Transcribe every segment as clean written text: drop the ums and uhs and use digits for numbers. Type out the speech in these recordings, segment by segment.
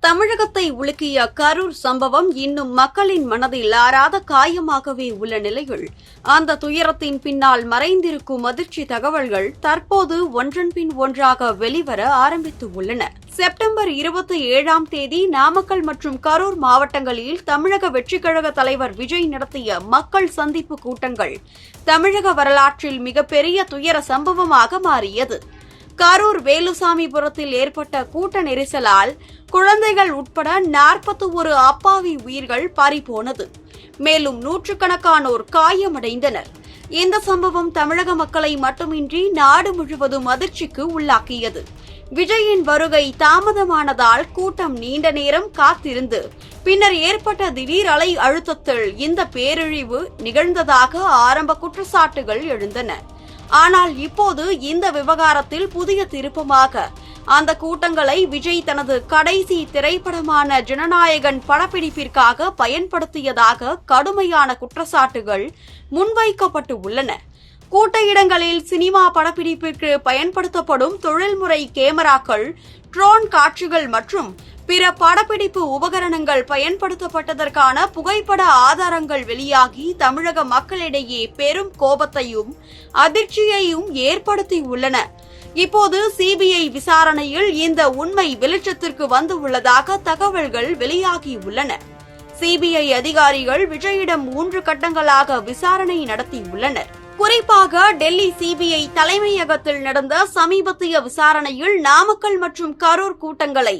தமிழகத்தை உலுக்கிய கரூர் சம்பவம் இன்னும் மக்களின் மனதில் ஆறாத காயமாகவே உள்ள நிலையில் அந்த துயரத்தின் பின்னால் மறைந்திருக்கும் அதிர்ச்சி தகவல்கள் தற்போது ஒன்றன் பின் ஒன்றாக வெளிவர ஆரம்பித்து உள்ளன. செப்டம்பர் 27ஆம் தேதி நாமக்கல் மற்றும் கரூர் மாவட்டங்களில் தமிழக வெற்றிக் கழக தலைவர் விஜய் நடத்திய மக்கள் சந்திப்பு கூட்டங்கள் தமிழக வரலாற்றில் மிகப்பெரிய துயர சம்பவமாக மாறியது. கரூர் வேலுசாமிபுரத்தில் ஏற்பட்ட கூட்ட நெரிசலால் குழந்தைகள் உட்பட 41 அப்பாவி உயிர்கள் பறிபோனது. மேலும் நூற்றுக்கணக்கானோர் காயமடைந்தனர். இந்த சம்பவம் தமிழக மக்களை மட்டுமின்றி நாடு முழுவதும் அதிர்ச்சிக்கு உள்ளாக்கியது. விஜயின் வருகை தாமதமானதால் கூட்டம் நீண்ட நேரம் காத்திருந்து பின்னர் ஏற்பட்ட திடீர் அலை அழுத்தத்தில் இந்த பேரழிவு நிகழ்ந்ததாக ஆரம்ப குற்றச்சாட்டுகள் எழுந்தன. ஆனால் இப்போது இந்த விவகாரத்தில் புதிய திருப்பமாக அந்த கூட்டங்களை விஜய் தனது கடைசி திரைப்படமான ஜனநாயகன் படப்பிடிப்பிற்காக பயன்படுத்தியதாக கடுமையான குற்றச்சாட்டுகள் முன்வைக்கப்பட்டு உள்ளன. கூட்ட இடங்களில் சினிமா படப்பிடிப்பிற்கு பயன்படுத்தப்படும் தொழில்முறை கேமராக்கள், ட்ரோன் காட்சிகள் மற்றும் பிற படப்பிடிப்பு உபகரணங்கள் பயன்படுத்தப்பட்டதற்கான புகைப்பட ஆதாரங்கள் வெளியாகி தமிழக மக்களிடையே பெரும் கோபத்தையும் அதிர்ச்சியையும் ஏற்படுத்தியுள்ளன. இப்போது சிபிஐ விசாரணையில் இந்த உண்மை வெளிச்சத்திற்கு வந்துள்ளதாக தகவல்கள் வெளியாகியுள்ளன. சிபிஐ அதிகாரிகள் விஜயிடம் 3 கட்டங்களாக விசாரணை நடத்தியுள்ளனர். குறிப்பாக டெல்லி சிபிஐ தலைமையகத்தில் நடந்த சமீபத்திய விசாரணையில் நாமக்கல் மற்றும் கரூர் கூட்டங்களை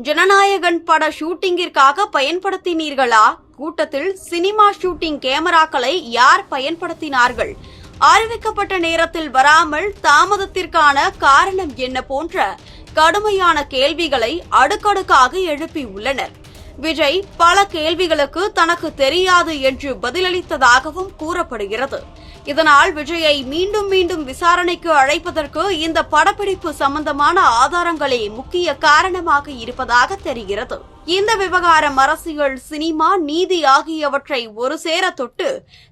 ஜனநாயகன் பட ஷூட்டிங்கிற்காக பயன்படுத்தினீர்களா? கூட்டத்தில் சினிமா ஷூட்டிங் கேமராக்களை யார் பயன்படுத்தினார்கள்? அறிவிக்கப்பட்ட நேரத்தில் வராமல் தாமதத்திற்கான காரணம் என்ன போன்ற கடுமையான கேள்விகளை அடுக்கடுக்காக எழுப்பியுள்ளனர். விஜய் பல கேள்விகளுக்கு தனக்கு தெரியாது என்று பதிலளித்ததாகவும் கூறப்படுகிறது. இதனால் விஜயை மீண்டும் மீண்டும் விசாரணைக்கு அழைப்பதற்கு இந்த படப்பிடிப்பு சம்பந்தமான ஆதாரங்களே முக்கிய காரணமாக இருப்பதாக தெரிகிறது. இந்த விவகாரம் அரசியல், சினிமா, நீதி ஆகியவற்றை ஒரு சேர தொட்டு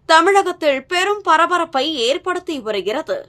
தமிழகத்தில் பெரும் பரபரப்பை ஏற்படுத்தி வருகிறது.